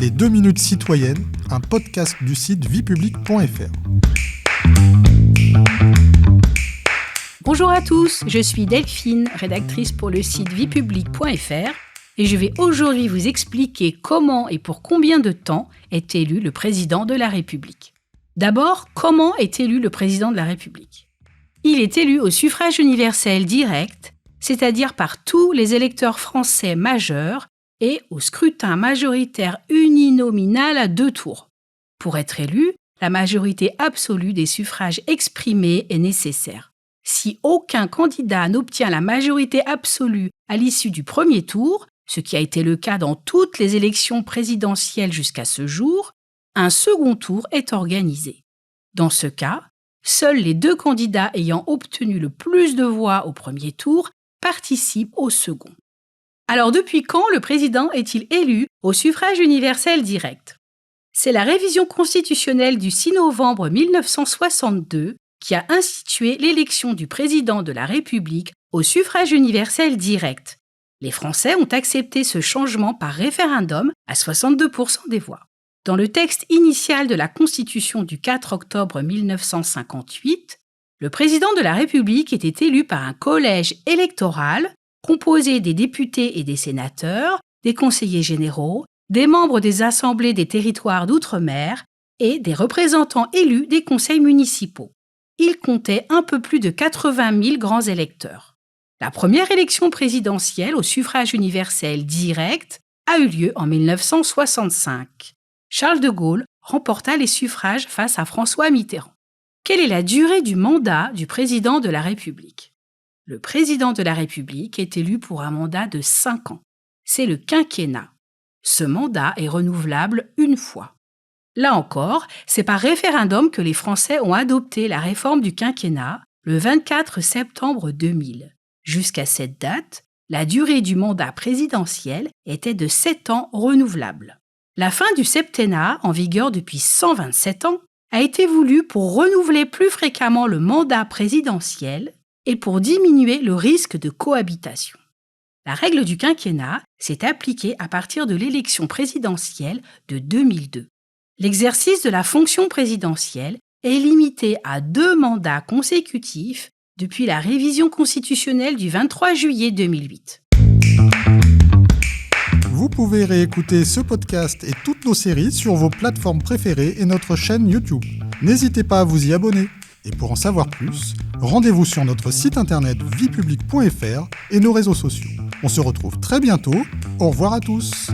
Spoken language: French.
Les 2 minutes citoyennes, un podcast du site viepublique.fr. Bonjour à tous, je suis Delphine, rédactrice pour le site viepublique.fr et je vais aujourd'hui vous expliquer comment et pour combien de temps est élu le président de la République. D'abord, comment est élu le président de la République ? Il est élu au suffrage universel direct, c'est-à-dire par tous les électeurs français majeurs et au scrutin majoritaire uninominal à 2 tours. Pour être élu, la majorité absolue des suffrages exprimés est nécessaire. Si aucun candidat n'obtient la majorité absolue à l'issue du premier tour, ce qui a été le cas dans toutes les élections présidentielles jusqu'à ce jour, un second tour est organisé. Dans ce cas, seuls les 2 candidats ayant obtenu le plus de voix au premier tour participent au second. Alors depuis quand le président est-il élu au suffrage universel direct ? C'est la révision constitutionnelle du 6 novembre 1962 qui a institué l'élection du président de la République au suffrage universel direct. Les Français ont accepté ce changement par référendum à 62% des voix. Dans le texte initial de la Constitution du 4 octobre 1958, le président de la République était élu par un collège électoral composé des députés et des sénateurs, des conseillers généraux, des membres des assemblées des territoires d'outre-mer et des représentants élus des conseils municipaux. Il comptait un peu plus de 80 000 grands électeurs. La première élection présidentielle au suffrage universel direct a eu lieu en 1965. Charles de Gaulle remporta les suffrages face à François Mitterrand. Quelle est la durée du mandat du président de la République ? Le président de la République est élu pour un mandat de 5 ans. C'est le quinquennat. Ce mandat est renouvelable une fois. Là encore, c'est par référendum que les Français ont adopté la réforme du quinquennat le 24 septembre 2000. Jusqu'à cette date, la durée du mandat présidentiel était de 7 ans renouvelables. La fin du septennat, en vigueur depuis 127 ans, a été voulue pour renouveler plus fréquemment le mandat présidentiel et pour diminuer le risque de cohabitation. La règle du quinquennat s'est appliquée à partir de l'élection présidentielle de 2002. L'exercice de la fonction présidentielle est limité à 2 mandats consécutifs depuis la révision constitutionnelle du 23 juillet 2008. Vous pouvez réécouter ce podcast et toutes nos séries sur vos plateformes préférées et notre chaîne YouTube. N'hésitez pas à vous y abonner. Et pour en savoir plus, rendez-vous sur notre site internet viepublique.fr et nos réseaux sociaux. On se retrouve très bientôt. Au revoir à tous.